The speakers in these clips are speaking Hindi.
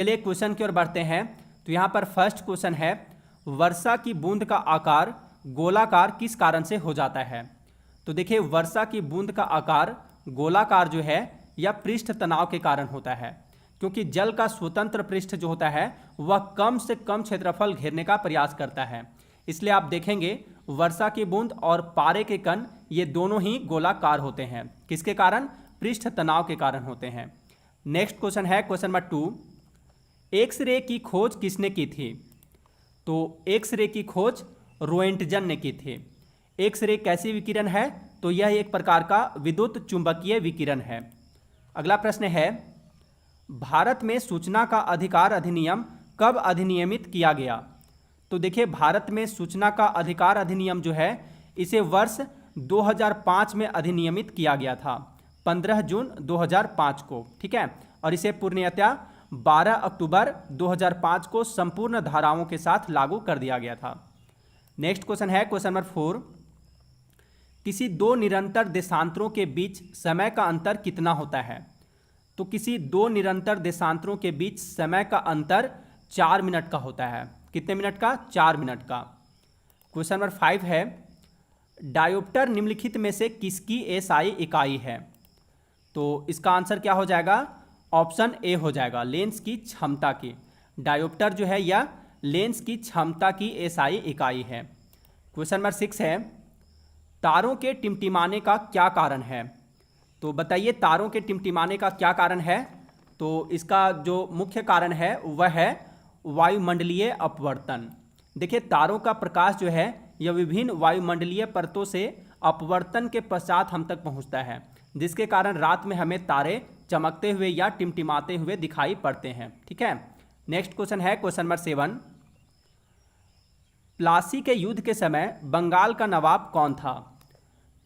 चलिए क्वेश्चन की ओर बढ़ते हैं। तो यहाँ पर फर्स्ट क्वेश्चन है, वर्षा की बूंद का आकार गोलाकार किस कारण से हो जाता है। तो देखिए वर्षा की बूंद का आकार गोलाकार जो है यह पृष्ठ तनाव के कारण होता है, क्योंकि जल का स्वतंत्र पृष्ठ जो होता है वह कम से कम क्षेत्रफल घेरने का प्रयास करता है। इसलिए आप देखेंगे वर्षा की बूंद और पारे के कण ये दोनों ही गोलाकार होते हैं। किसके कारण? पृष्ठ तनाव के कारण होते हैं। नेक्स्ट क्वेश्चन है क्वेश्चन नंबर 2, एक्सरे की खोज किसने की थी। तो एक्सरे की खोज रोएंटजन ने की थी। एक्सरे कैसी विकिरण है? तो यह एक प्रकार का विद्युत चुंबकीय विकिरण है। अगला प्रश्न है, भारत में सूचना का अधिकार अधिनियम कब अधिनियमित किया गया। तो देखिए भारत में सूचना का अधिकार अधिनियम जो है इसे वर्ष 2005 में अधिनियमित किया गया था, 15 जून 2005 को, ठीक है। और इसे पूर्णतया 12 अक्टूबर 2005 को संपूर्ण धाराओं के साथ लागू कर दिया गया था। नेक्स्ट क्वेश्चन है क्वेश्चन नंबर 4, किसी दो निरंतर देशांतरों के बीच समय का अंतर कितना होता है। तो किसी दो निरंतर देशांतरों के बीच समय का अंतर 4 मिनट का होता है। कितने मिनट का? 4 मिनट का। क्वेश्चन नंबर 5 है, डायोप्टर निम्नलिखित में से किसकी एसआई इकाई है। तो इसका आंसर क्या हो जाएगा? ऑप्शन ए हो जाएगा, लेंस की क्षमता की। डायोप्टर जो है यह लेंस की क्षमता की एसआई इकाई है। क्वेश्चन नंबर 6 है, तारों के टिमटिमाने का क्या कारण है। तो बताइए तारों के टिमटिमाने का क्या कारण है। तो इसका जो मुख्य कारण है वह है वायुमंडलीय अपवर्तन। देखिए तारों का प्रकाश जो है यह विभिन्न वायुमंडलीय परतों से अपवर्तन के पश्चात हम तक पहुंचता है, जिसके कारण रात में हमें तारे चमकते हुए या टिमटिमाते हुए दिखाई पड़ते हैं, ठीक है। नेक्स्ट क्वेश्चन है क्वेश्चन नंबर 7, प्लासी के युद्ध के समय बंगाल का नवाब कौन था।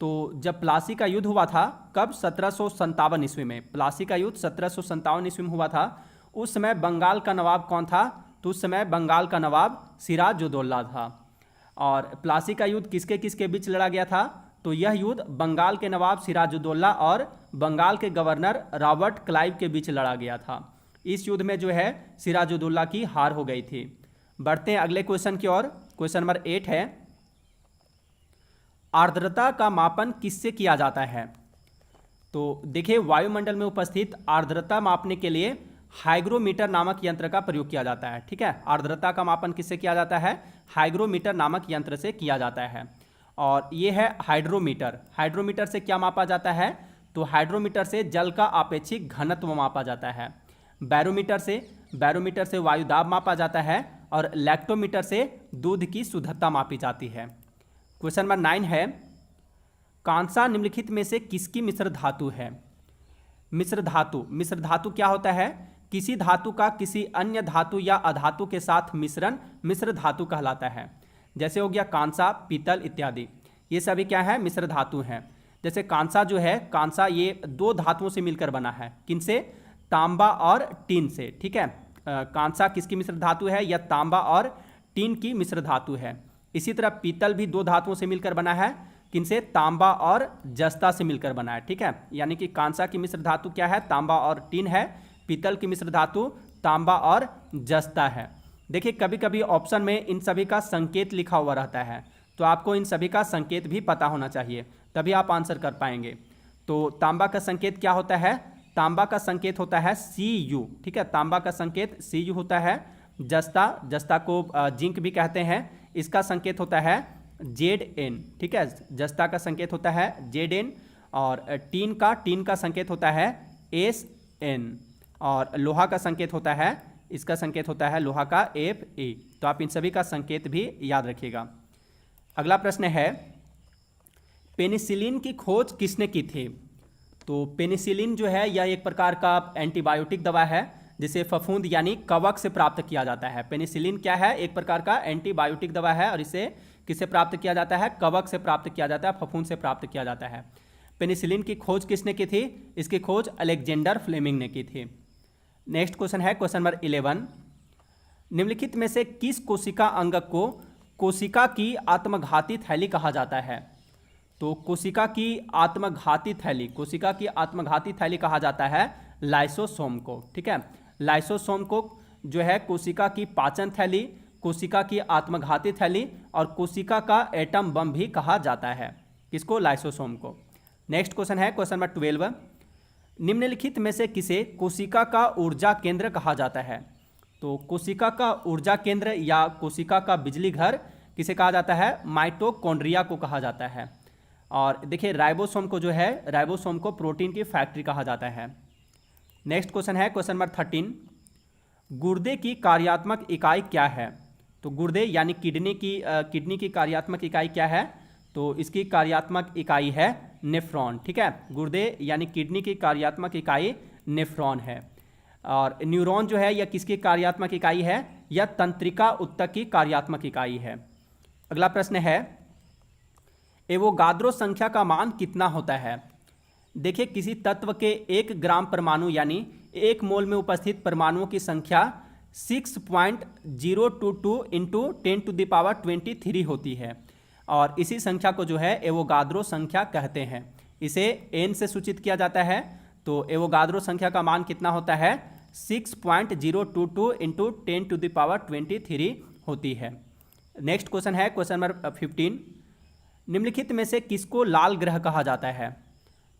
तो जब प्लासी का युद्ध हुआ था, कब? 1757 ईस्वी में। प्लासी का युद्ध 1757 ईस्वी में हुआ था। उस समय बंगाल का नवाब कौन था? तो उस समय बंगाल का नवाब सिराजुद्दौला था। और प्लासी का युद्ध किसके किसके बीच लड़ा गया था? तो यह युद्ध बंगाल के नवाब सिराजुद्दौला और बंगाल के गवर्नर रॉबर्ट क्लाइव के बीच लड़ा गया था। इस युद्ध में जो है सिराजुद्दौला की हार हो गई थी। बढ़ते हैं अगले क्वेश्चन की ओर। क्वेश्चन नंबर 8 है, आर्द्रता का मापन किससे किया जाता है। तो देखिए वायुमंडल में उपस्थित आर्द्रता मापने के लिए हाइग्रोमीटर नामक यंत्र का प्रयोग किया जाता है, ठीक है। आर्द्रता का मापन किससे किया जाता है? हाइग्रोमीटर नामक यंत्र से किया जाता है। और ये है हाइड्रोमीटर। हाइड्रोमीटर से क्या मापा जाता है? तो हाइड्रोमीटर से जल का आपेक्षिक घनत्व मापा जाता है। बैरोमीटर से वायु दाब मापा जाता है। और लैक्टोमीटर से दूध की शुद्धता मापी जाती है। क्वेश्चन नंबर 9 है, कांसा निम्नलिखित में से किसकी मिश्र धातु है। मिश्र धातु क्या होता है? किसी धातु का किसी अन्य धातु या अधातु के साथ मिश्रण मिश्र धातु कहलाता है। जैसे हो गया कांसा, पीतल इत्यादि, ये सभी क्या है? मिश्र धातु हैं। जैसे कांसा जो है, कांसा ये दो धातुओं से मिलकर बना है। किनसे? तांबा और टीन से, ठीक है। कांसा किसकी मिश्र धातु है? यह तांबा और टीन की मिश्र धातु है। इसी तरह पीतल भी दो धातुओं से मिलकर बना है। किनसे? तांबा और जस्ता से मिलकर बना है, ठीक है। यानी कि कांसा की मिश्र धातु क्या है? तांबा और टीन है। पीतल की मिश्र धातु तांबा और जस्ता है। देखिए कभी कभी ऑप्शन में इन सभी का संकेत लिखा हुआ रहता है, तो आपको इन सभी का संकेत भी पता होना चाहिए, तभी आप आंसर कर पाएंगे। तो तांबा का संकेत क्या होता है? तांबा का संकेत होता है Cu, ठीक है। तांबा का संकेत Cu होता है। जस्ता को जिंक भी कहते हैं, इसका संकेत होता है Zn, ठीक है। जस्ता का संकेत होता है Zn। और टीन का संकेत होता है Sn। और लोहा का संकेत होता है, इसका संकेत होता है लोहा का Fe। तो आप इन सभी का संकेत भी याद रखिएगा। अगला प्रश्न है, पेनिसिलिन की खोज किसने की थी। तो पेनिसिलिन जो है यह एक प्रकार का एंटीबायोटिक दवा है, जिसे फफूंद यानी कवक से प्राप्त किया जाता है। पेनिसिलिन क्या है? एक प्रकार का एंटीबायोटिक दवा है, और इसे किससे प्राप्त किया जाता है? कवक से प्राप्त किया जाता है, फफूंद से प्राप्त किया जाता है। पेनिसिलिन की खोज किसने की थी? इसकी खोज अलेक्जेंडर फ्लेमिंग ने की थी। नेक्स्ट क्वेश्चन है क्वेश्चन नंबर 11, निम्नलिखित में से किस कोशिका अंग को कोशिका की आत्मघाती थैली कहा जाता है। तो कोशिका की आत्मघाती थैली कहा जाता है लाइसोसोम को, ठीक है। लाइसोसोम को जो है कोशिका की पाचन थैली, कोशिका की आत्मघाती थैली और कोशिका का एटम बम भी कहा जाता है। किसको? लाइसोसोम को। नेक्स्ट क्वेश्चन है क्वेश्चन नंबर 12, निम्नलिखित में से किसे कोशिका का ऊर्जा केंद्र कहा जाता है? तो कोशिका का ऊर्जा केंद्र या कोशिका का बिजली घर किसे कहा जाता है? माइटोकॉन्ड्रिया को कहा जाता है। और देखिए राइबोसोम को जो है, राइबोसोम को प्रोटीन की फैक्ट्री कहा जाता है। नेक्स्ट क्वेश्चन है क्वेश्चन नंबर 13, गुर्दे की कार्यात्मक इकाई क्या है? तो गुर्दे यानी किडनी की कार्यात्मक इकाई क्या है? तो इसकी कार्यात्मक इकाई है नेफ्रॉन। ठीक है, गुर्दे यानी किडनी की कार्यात्मक इकाई नेफ्रॉन है। और न्यूरॉन जो है यह किसकी कार्यात्मक इकाई है? यह तंत्रिका ऊतक की कार्यात्मक इकाई है। अगला प्रश्न है, एवोगाद्रो संख्या का मान कितना होता है? देखिए किसी तत्व के 1 ग्राम परमाणु यानी 1 मोल में उपस्थित परमाणुओं की संख्या 6.022 इंटू 10⁻23 होती है और इसी संख्या को जो है एवोगाद्रो संख्या कहते हैं। इसे n से सूचित किया जाता है। तो एवोगाद्रो संख्या का मान कितना होता है? 6.022 इंटू 10⁻23 होती है। नेक्स्ट क्वेश्चन है क्वेश्चन नंबर 15, निम्नलिखित में से किसको लाल ग्रह कहा जाता है?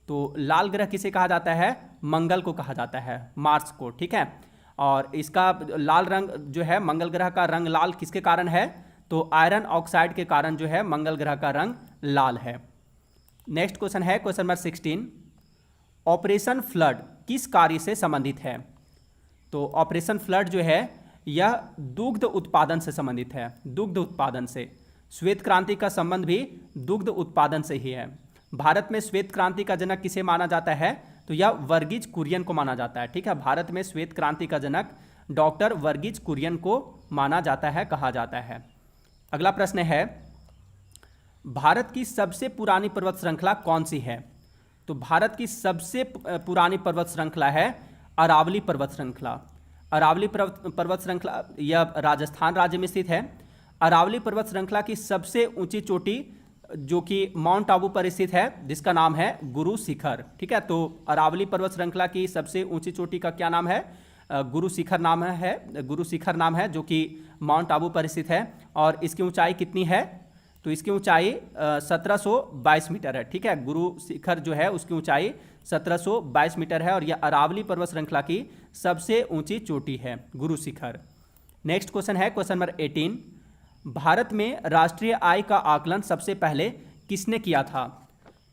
तो लाल ग्रह किसे कहा जाता है? मंगल को कहा जाता है, मार्स को। ठीक है, और इसका लाल रंग जो है, मंगल ग्रह का रंग लाल किसके कारण है? तो आयरन ऑक्साइड के कारण जो है मंगल ग्रह का रंग लाल है। नेक्स्ट क्वेश्चन है क्वेश्चन नंबर 16, ऑपरेशन फ्लड किस कार्य से संबंधित है? तो ऑपरेशन फ्लड जो है यह दुग्ध उत्पादन से संबंधित है, दुग्ध उत्पादन से। श्वेत क्रांति का संबंध भी दुग्ध उत्पादन से ही है। भारत में श्वेत क्रांति का जनक किसे माना जाता है? तो यह वर्गीज कुरियन को माना जाता है। ठीक है, भारत में श्वेत क्रांति का जनक डॉक्टर वर्गीज कुरियन को माना जाता है, कहा जाता है। अगला प्रश्न है, भारत की सबसे पुरानी पर्वत श्रृंखला कौन सी है? तो भारत की सबसे पुरानी पर्वत श्रृंखला है अरावली पर्वत श्रृंखला। अरावली पर्वत श्रृंखला यह राजस्थान राज्य में स्थित है। अरावली पर्वत श्रृंखला की सबसे ऊंची चोटी जो कि माउंट आबू पर स्थित है, जिसका नाम है गुरु शिखर। ठीक है, तो अरावली पर्वत श्रृंखला की सबसे ऊंची चोटी का क्या नाम है? गुरु शिखर नाम है, गुरु शिखर नाम है, जो कि माउंट आबू पर स्थित है। और इसकी ऊंचाई कितनी है? तो इसकी ऊंचाई 1722 मीटर है। ठीक है, गुरु शिखर जो है उसकी ऊंचाई 1722 मीटर है और यह अरावली पर्वत श्रृंखला की सबसे ऊंची चोटी है, गुरु शिखर। नेक्स्ट क्वेश्चन है क्वेश्चन नंबर 18, भारत में राष्ट्रीय आय का आकलन सबसे पहले किसने किया था?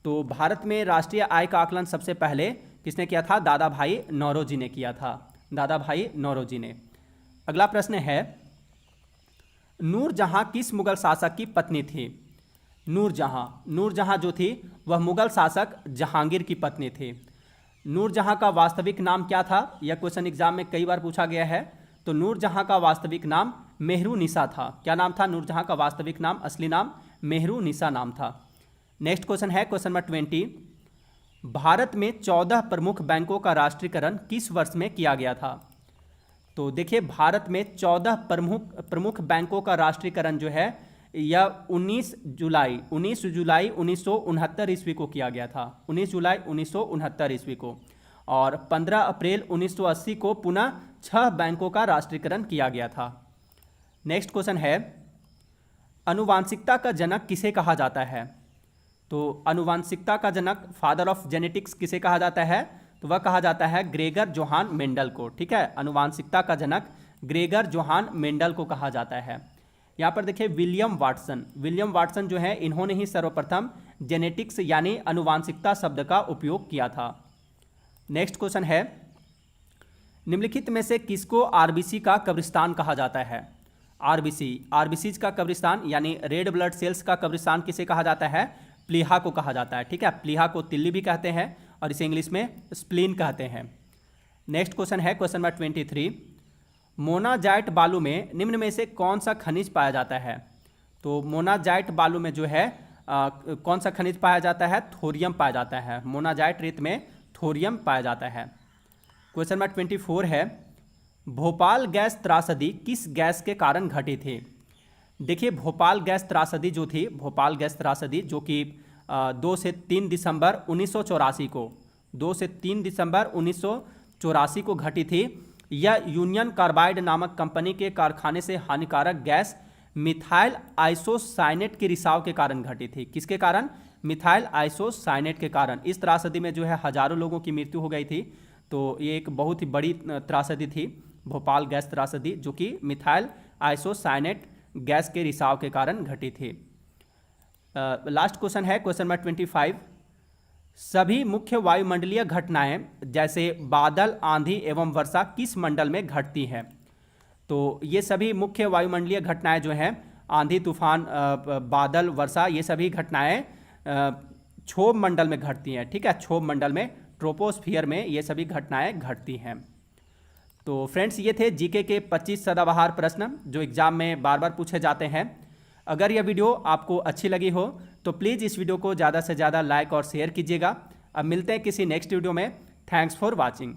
तो भारत में राष्ट्रीय आय का आकलन सबसे पहले किसने किया था? दादा भाई नौरोजी ने किया था, दादा भाई नौरोजी ने। अगला प्रश्न है, नूरजहां किस मुगल शासक की पत्नी थी? नूरजहां जो थी वह मुगल शासक जहांगीर की पत्नी थी। नूरजहां का वास्तविक नाम क्या था? यह क्वेश्चन एग्जाम में कई बार पूछा गया है। तो नूरजहां का वास्तविक नाम मेहरुनिसा था। क्या नाम था नूरजहां का वास्तविक नाम? असली नाम मेहरुनिसा नाम था। नेक्स्ट क्वेश्चन है क्वेश्चन नंबर 20, भारत में 14 प्रमुख बैंकों का राष्ट्रीयकरण किस वर्ष में किया गया था? तो देखिए भारत में 14 प्रमुख बैंकों का राष्ट्रीयकरण जो है यह 19 जुलाई 1969 ईस्वी को किया गया था, 19 जुलाई 1969 ईस्वी को। और 15 अप्रैल 1980 को पुनः 6 बैंकों का राष्ट्रीयकरण किया गया था। नेक्स्ट क्वेश्चन है, आनुवांशिकता का जनक किसे कहा जाता है? तो आनुवांशिकता का जनक, फादर ऑफ जेनेटिक्स किसे कहा जाता है? तो वह कहा जाता है ग्रेगर जोहान मेंडल को। ठीक है, आनुवांशिकता का जनक ग्रेगर जोहान मेंडल को कहा जाता है। यहाँ पर देखिए विलियम वाटसन जो है इन्होंने ही सर्वप्रथम जेनेटिक्स यानी आनुवांशिकता शब्द का उपयोग किया था। नेक्स्ट क्वेश्चन है, निम्नलिखित में से किसको आरबीसी का कब्रिस्तान कहा जाता है? आरबीसी का कब्रिस्तान यानी रेड ब्लड सेल्स का कब्रिस्तान किसे कहा जाता है? प्लीहा को कहा जाता है। ठीक है, प्लीहा को तिल्ली भी कहते हैं और इसे इंग्लिश में स्प्लीन कहते हैं। नेक्स्ट क्वेश्चन है क्वेश्चन नंबर 23, मोनाजाइट बालू में निम्न में से कौन सा खनिज पाया जाता है? तो मोनाजाइट बालू में जो है कौन सा खनिज पाया जाता है? थोरियम पाया जाता है। मोनाजाइट रेत में थोरियम पाया जाता है। क्वेश्चन नंबर 24 है, भोपाल गैस त्रासदी किस गैस के कारण घटी थी? देखिए भोपाल गैस त्रासदी जो थी, भोपाल गैस त्रासदी जो कि 2 से 3 दिसंबर 1984 को 2 से 3 दिसंबर 1984 को घटी थी, यह यूनियन कार्बाइड नामक कंपनी के कारखाने से हानिकारक गैस मिथाइल आइसोसाइनेट के रिसाव के कारण घटी थी। किसके कारण? मिथाइल आइसोसाइनेट के कारण। इस त्रासदी में जो है हजारों लोगों की मृत्यु हो गई थी। तो ये एक बहुत ही बड़ी त्रासदी थी, भोपाल गैस त्रासदी, जो कि मिथाइल आइसोसाइनेट गैस के रिसाव के कारण घटी थी। लास्ट क्वेश्चन है क्वेश्चन नंबर 25। सभी मुख्य वायुमंडलीय घटनाएं जैसे बादल, आंधी एवं वर्षा किस मंडल में घटती हैं? तो ये सभी मुख्य वायुमंडलीय घटनाएं जो हैं, आंधी, तूफान, बादल, वर्षा, ये सभी घटनाएं क्षोभ मंडल में घटती हैं। ठीक है, क्षोभ मंडल में, ट्रोपोस्फियर में ये सभी घटनाएं घटती हैं। तो फ्रेंड्स, ये थे जीके के 25 सदाबहार प्रश्न जो एग्जाम में बार बार पूछे जाते हैं। अगर यह वीडियो आपको अच्छी लगी हो तो प्लीज़ इस वीडियो को ज़्यादा से ज़्यादा लाइक और शेयर कीजिएगा। अब मिलते हैं किसी नेक्स्ट वीडियो में। Thanks for watching.